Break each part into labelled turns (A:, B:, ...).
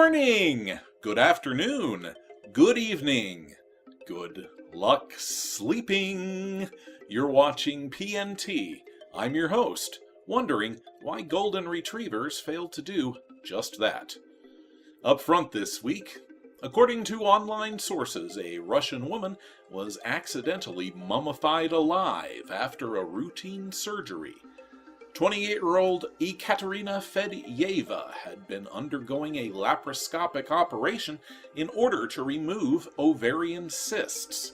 A: morning, good afternoon, good evening, good luck sleeping. You're watching PNT. I'm your host, wondering why golden retrievers failed to do just that. Up front this week, according to online sources, a Russian woman was accidentally mummified alive after a routine surgery. 28-year-old Ekaterina Fedyeva had been undergoing a laparoscopic operation in order to remove ovarian cysts.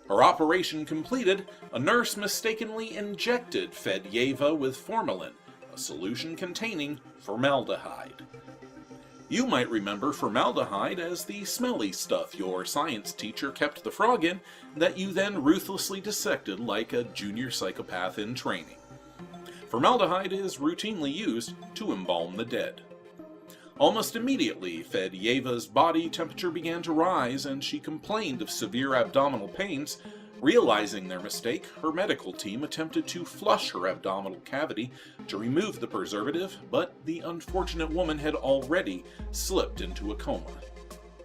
A: Her operation completed, a nurse mistakenly injected Fedyeva with formalin, a solution containing formaldehyde. You might remember formaldehyde as the smelly stuff your science teacher kept the frog in that you then ruthlessly dissected like a junior psychopath in training. Formaldehyde is routinely used to embalm the dead. Almost immediately, Fedyeva's body temperature began to rise and she complained of severe abdominal pains. Realizing their mistake, her medical team attempted to flush her abdominal cavity to remove the preservative, but the unfortunate woman had already slipped into a coma.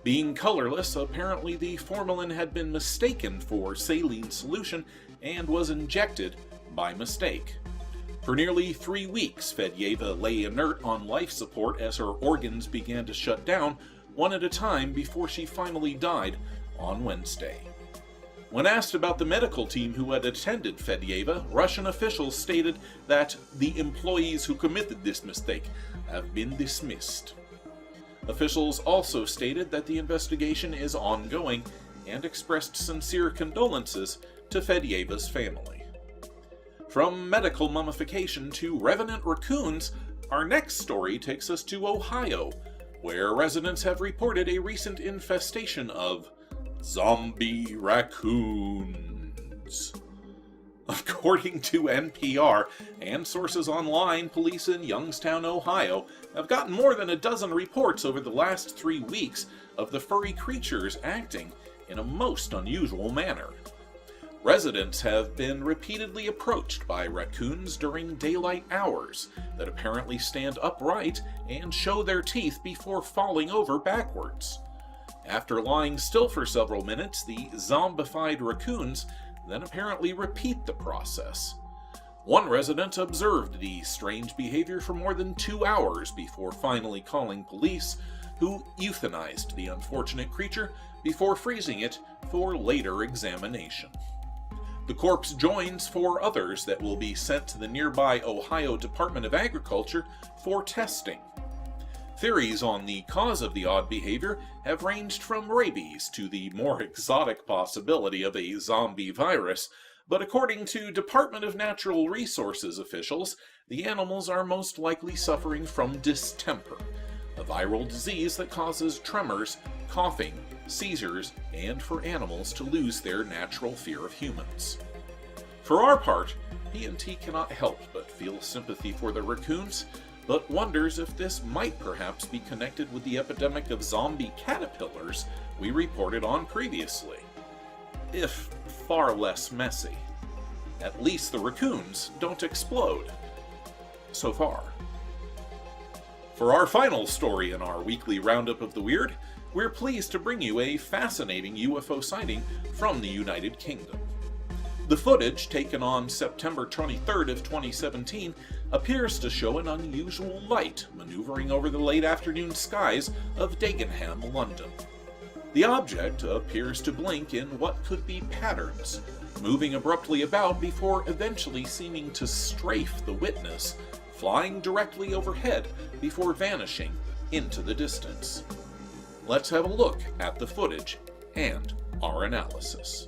A: Being colorless, apparently the formalin had been mistaken for saline solution and was injected by mistake. For nearly 3 weeks, Fedyeva lay inert on life support as her organs began to shut down, one at a time, before she finally died on Wednesday. When asked about the medical team who had attended Fedyeva, Russian officials stated that the employees who committed this mistake have been dismissed. Officials also stated that the investigation is ongoing and expressed sincere condolences to Fedyeva's family. From medical mummification to revenant raccoons, our next story takes us to Ohio, where residents have reported a recent infestation of zombie raccoons. According to NPR and sources online, police in Youngstown, Ohio, have gotten more than a dozen reports over the last 3 weeks of the furry creatures acting in a most unusual manner. Residents have been repeatedly approached by raccoons during daylight hours that apparently stand upright and show their teeth before falling over backwards. After lying still for several minutes, the zombified raccoons then apparently repeat the process. One resident observed the strange behavior for more than 2 hours before finally calling police, who euthanized the unfortunate creature before freezing it for later examination. The corpse joins 4 others that will be sent to the nearby Ohio Department of Agriculture for testing. Theories on the cause of the odd behavior have ranged from rabies to the more exotic possibility of a zombie virus, but according to Department of Natural Resources officials, the animals are most likely suffering from distemper, a viral disease that causes tremors, coughing, seizures, and for animals to lose their natural fear of humans. For our part, PNT cannot help but feel sympathy for the raccoons, but wonders if this might perhaps be connected with the epidemic of zombie caterpillars we reported on previously. If far less messy. At least the raccoons don't explode. So far. For our final story in our weekly roundup of the weird, we're pleased to bring you a fascinating UFO sighting from the United Kingdom. The footage, taken on September 23rd of 2017, appears to show an unusual light maneuvering over the late afternoon skies of Dagenham, London. The object appears to blink in what could be patterns, moving abruptly about before eventually seeming to strafe the witness, flying directly overhead before vanishing into the distance. Let's have a look at the footage and our analysis.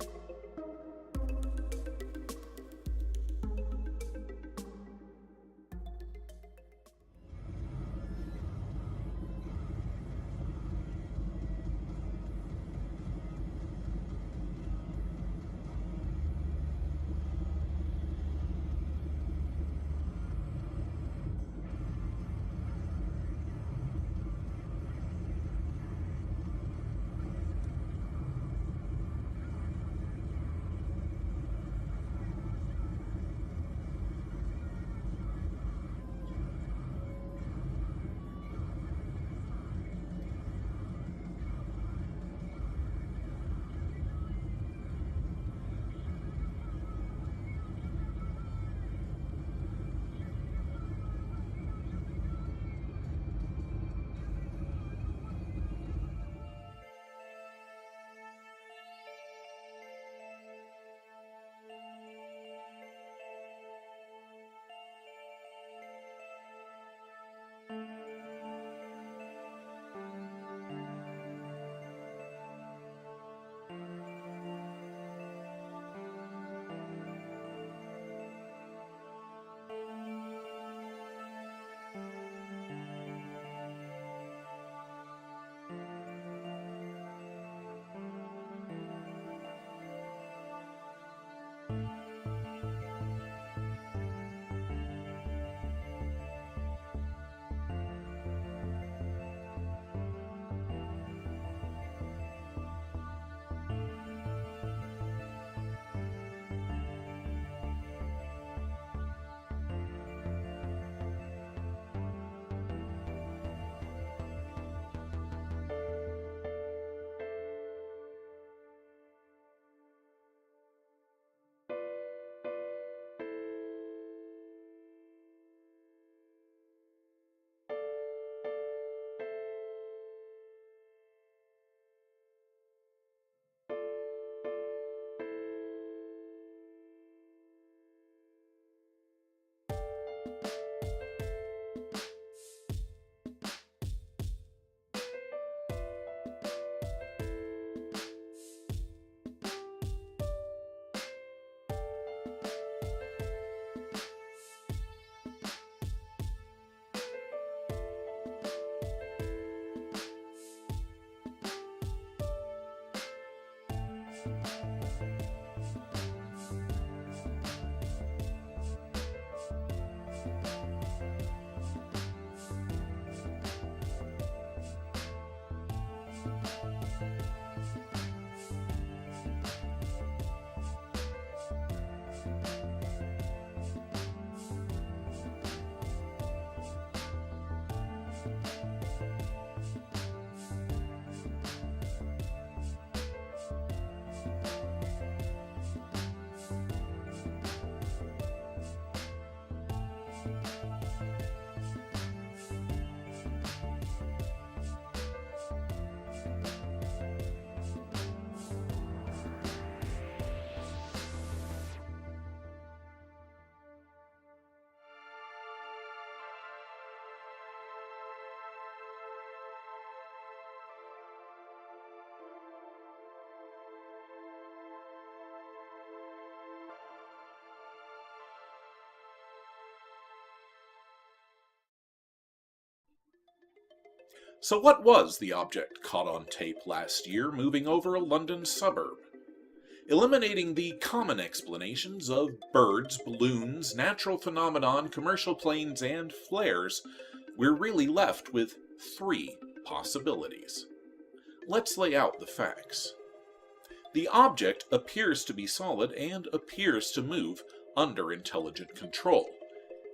A: So what was the object caught on tape last year moving over a London suburb? Eliminating the common explanations of birds, balloons, natural phenomenon, commercial planes, and flares, we're really left with 3 possibilities. Let's lay out the facts. The object appears to be solid and appears to move under intelligent control.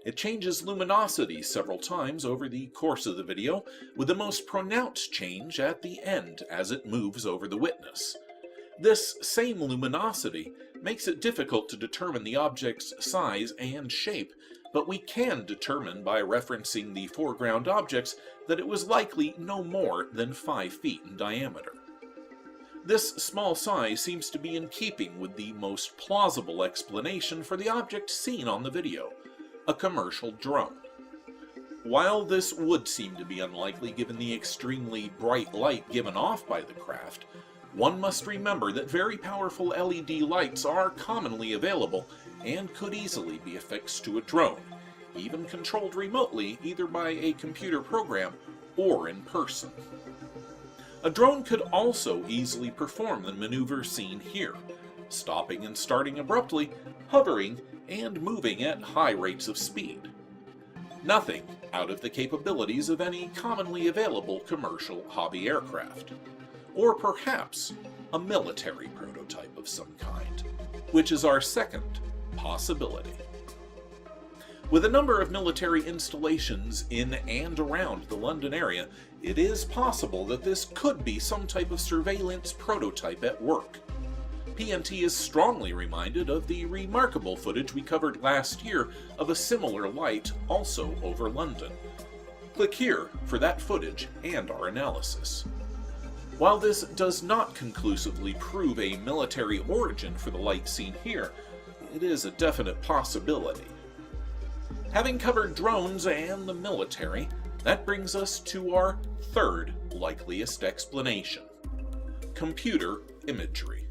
A: It changes luminosity several times over the course of the video, with the most pronounced change at the end as it moves over the witness. This same luminosity makes it difficult to determine the object's size and shape, but we can determine by referencing the foreground objects that it was likely no more than 5 feet in diameter. This small size seems to be in keeping with the most plausible explanation for the object seen on the video, a commercial drone. While this would seem to be unlikely given the extremely bright light given off by the craft, one must remember that very powerful LED lights are commonly available and could easily be affixed to a drone, even controlled remotely either by a computer program or in person. A drone could also easily perform the maneuver seen here, stopping and starting abruptly, hovering, and moving at high rates of speed. Nothing out of the capabilities of any commonly available commercial hobby aircraft. Or perhaps a military prototype of some kind, which is our second possibility. With a number of military installations in and around the London area, it is possible that this could be some type of surveillance prototype at work. PNT is strongly reminded of the remarkable footage we covered last year of a similar light also over London. Click here for that footage and our analysis. While this does not conclusively prove a military origin for the light seen here, it is a definite possibility. Having covered drones and the military, that brings us to our third likeliest explanation: computer imagery.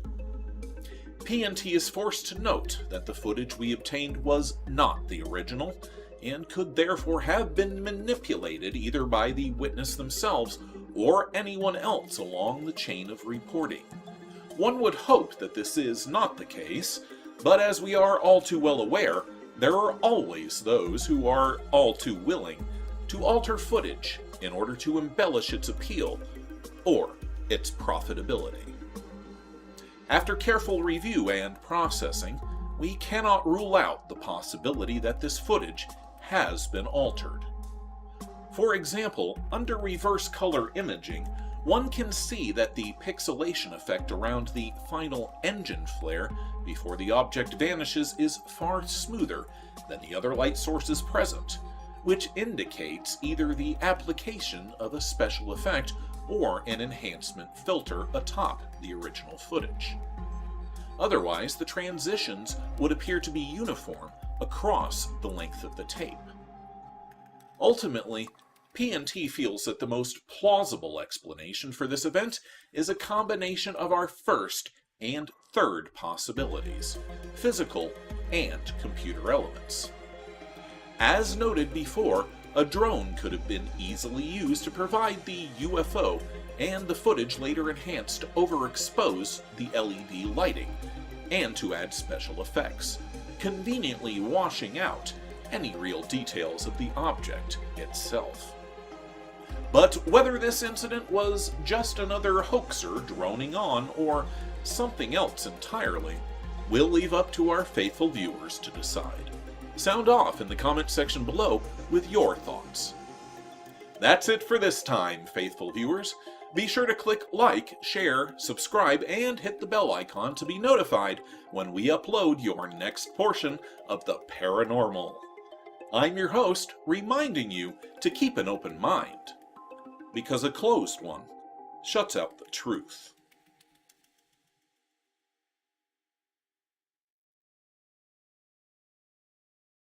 A: PNT is forced to note that the footage we obtained was not the original, and could therefore have been manipulated either by the witness themselves or anyone else along the chain of reporting. One would hope that this is not the case, but as we are all too well aware, there are always those who are all too willing to alter footage in order to embellish its appeal or its profitability. After careful review and processing, we cannot rule out the possibility that this footage has been altered. For example, under reverse color imaging, one can see that the pixelation effect around the final engine flare before the object vanishes is far smoother than the other light sources present, which indicates either the application of a special effect or an enhancement filter atop the original footage. Otherwise, the transitions would appear to be uniform across the length of the tape. Ultimately, PNT feels that the most plausible explanation for this event is a combination of our first and third possibilities, physical and computer elements. As noted before, a drone could have been easily used to provide the UFO, and the footage later enhanced to overexpose the LED lighting, and to add special effects, conveniently washing out any real details of the object itself. But whether this incident was just another hoaxer droning on or something else entirely, we'll leave up to our faithful viewers to decide. Sound off in the comment section below with your thoughts. That's it for this time, faithful viewers. Be sure to click like, share, subscribe, and hit the bell icon to be notified when we upload your next portion of the paranormal. I'm your host, reminding you to keep an open mind, because a closed one shuts out the truth.